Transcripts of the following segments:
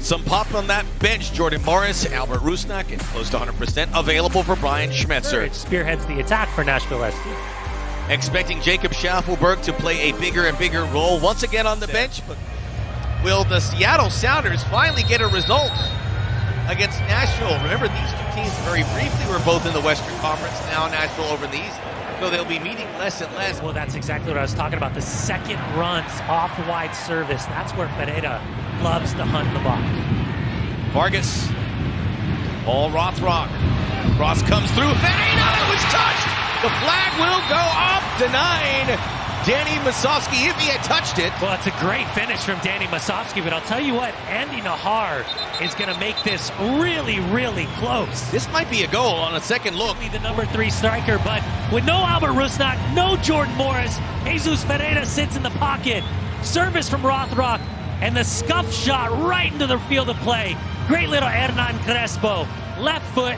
Some pop on that bench. Jordan Morris, Albert Rusnak, and close to 100% available for Brian Schmetzer. Spearheads the attack for Nashville SC. Expecting Jacob Schaffelberg to play a bigger and bigger role once again on the bench. But will the Seattle Sounders finally get a result against Nashville? Remember, these two teams very briefly were both in the Western Conference. Now Nashville over the East. So they'll be meeting less and less. Well, that's exactly what I was talking about. The second runs off wide service. That's where Ferreira loves to hunt the ball. Vargas. Ball Rothrock. Cross comes through. Ferreira was touched. The flag will go up, denying Danny Masovsky if he had touched it. Well, it's a great finish from Danny Masovsky, but I'll tell you what, Andy Nahar is going to make this really, really close. This might be a goal on a second look. The number 3 striker, but with no Albert Rusnak, no Jordan Morris, Jesus Ferreira sits in the pocket. Service from Rothrock, and the scuff shot right into the field of play. Great little Hernan Crespo. Left foot,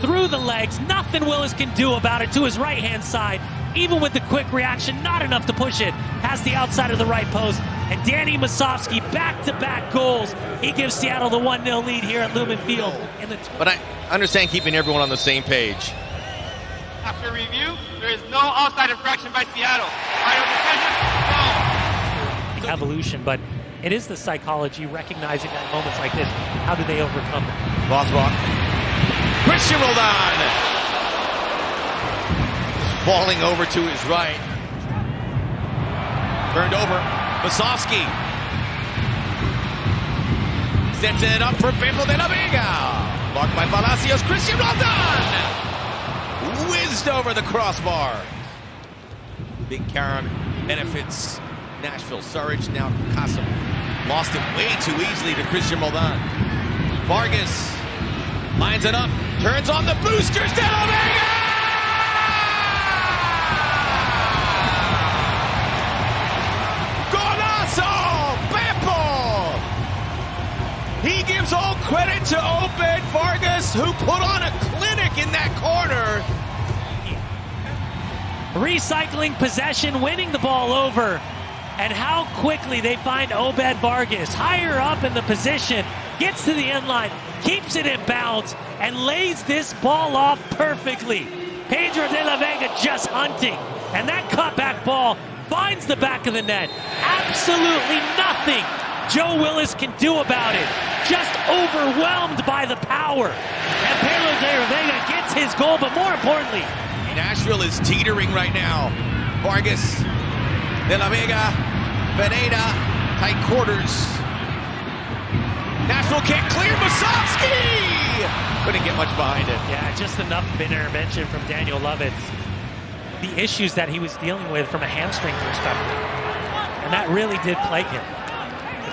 through the legs. Nothing Willis can do about it to his right-hand side. Even with the quick reaction, not enough to push it. Has the outside of the right post. And Danny Masovsky, back-to-back goals. He gives Seattle the 1-0 lead here at Lumen Field. But I understand keeping everyone on the same page. After review, there is no offside infraction by Seattle. Final decision, no. Evolution, but it is the psychology, recognizing that moments like this. How do they overcome it? Rothrock. Christian Roldan. Falling over to his right. Turned over. Masovsky. Sets it up for Bimbo de la Vega. Blocked by Palacios. Christian Roldan. Whizzed over the crossbar. Big Karen benefits Nashville. Surridge now Kasim. Lost it way too easily to Christian Roldan. Vargas lines it up. Turns on the boosters. De la Vega! He gives all credit to Obed Vargas, who put on a clinic in that corner. Recycling possession, winning the ball over. And how quickly they find Obed Vargas. Higher up in the position, gets to the end line, keeps it in bounds, and lays this ball off perfectly. Pedro de la Vega just hunting. And that cutback ball finds the back of the net. Absolutely nothing Joe Willis can do about it. Just overwhelmed by the power. And Pedro de la Vega gets his goal, but more importantly, Nashville is teetering right now. Vargas, de la Vega, Veneta, tight quarters. Nashville can't clear. Masovsky couldn't get much behind it. Yeah, just enough intervention from Daniel Lovitz. The issues that he was dealing with from a hamstring perspective. And that really did plague him.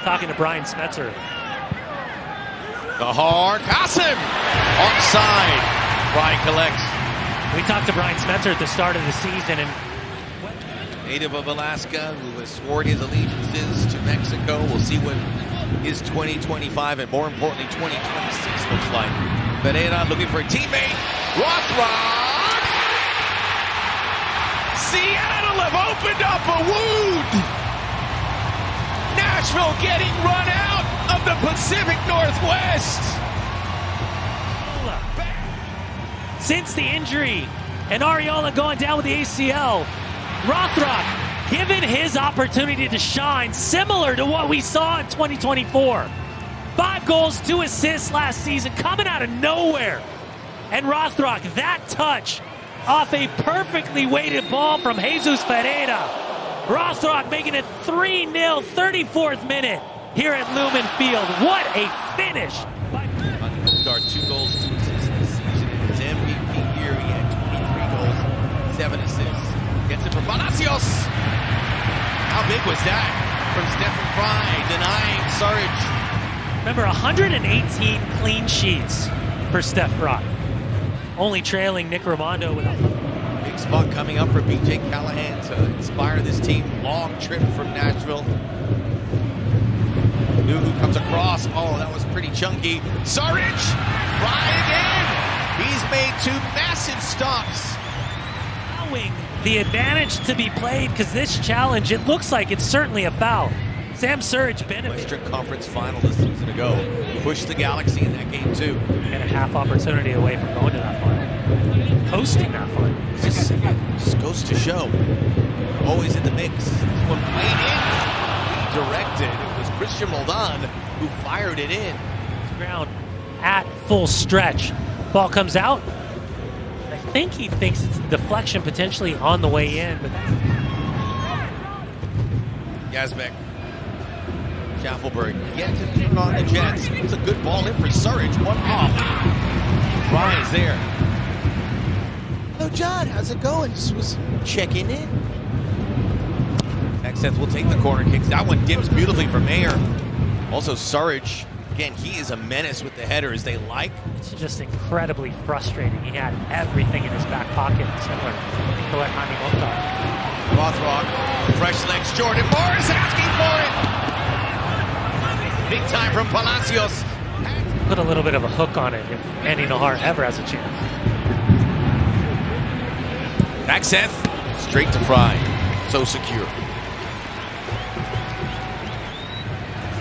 Talking to Brian Schmetzer. Nahar, Kasim, onside. Brian collects. We talked to Brian Schmetzer at the start of the season, and native of Alaska, who has sworn his allegiances to Mexico. We'll see what his 2025 and more importantly 2026 looks like. Pereira looking for a teammate. Rothrock. Seattle have opened up a wound. Nashville getting run out of the Pacific Northwest. Since the injury and Ariola going down with the ACL, Rothrock given his opportunity to shine, similar to what we saw in 2024. 5 goals, 2 assists last season, coming out of nowhere. And Rothrock, that touch off a perfectly weighted ball from Jesus Ferreira. Rothrock making it 3-0, 34th minute here at Lumen Field. What a finish! Start 2 goals, 2 assists this season. In his MVP year, he had 23 goals, 7 assists. Gets it from Palacios. How big was that from Stephen Fry, denying Surridge? Remember, 118 clean sheets for Steph Fry. Only trailing Nick Raimondo with a big spot coming up for BJ Callahan to inspire this team. Long trip from Nashville. Nuhu comes across. Oh, that was pretty chunky. Surridge, Fry again. He's made 2 massive stops. Allowing the advantage to be played, because this challenge, it looks like it's certainly a foul. Sam Surridge benefits. Western Conference final this season ago. pushed the Galaxy in that game too. And a half opportunity away from going to that final. Hosting that final. Just goes to show. Always in the mix. This one played in. Directed. It was Christian Roldan who fired it in. Ground at full stretch. Ball comes out. I think he thinks it's the deflection potentially on the way in, but Yazbek. Schaffelberg yet to turn on the Jets. It's a good ball in for Surridge. One off. Fries there. Hello, John. How's it going? Just was checking in. Seth will take the corner kicks. That one dims beautifully for Mayer. Also, Surridge. Again, he is a menace with the headers. They like. It's just incredibly frustrating. He had everything in his back pocket, similar to what Jaime Mokhtar. Rothrock, fresh legs. Jordan Morris asking for it. Big time from Palacios. Put a little bit of a hook on it if Andy Nahar ever has a chance. Back Seth. Straight to Fry. So secure.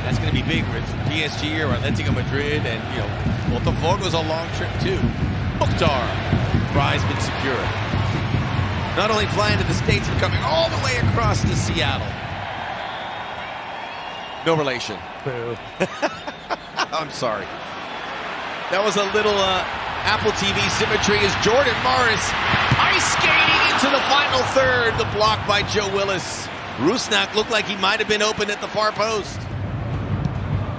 That's going to be big with PSG or Atletico Madrid, and Botafogo's a long trip too. Mokhtar, Fry's been secure. Not only flying to the States, but coming all the way across to Seattle. No relation. Boo. I'm sorry. That was a little Apple TV symmetry as Jordan Morris ice skating into the final third. The block by Joe Willis. Rusnak looked like he might have been open at the far post.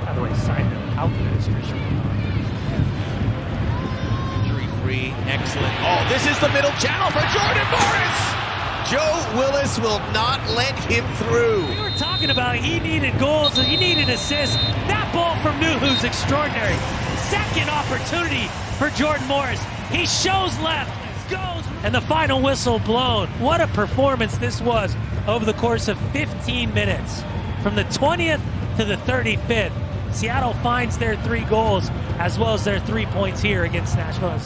By the way, side note, how good is Christian? Injury-free, excellent. Oh, this is the middle channel for Jordan Morris. Joe Willis will not let him through. We were talking about he needed goals, he needed assists. That ball from Nuhu's extraordinary. Second opportunity for Jordan Morris. He shows left, goes, and the final whistle blown. What a performance this was over the course of 15 minutes. From the 20th to the 35th, Seattle finds their 3 goals as well as their 3 points here against Nashville.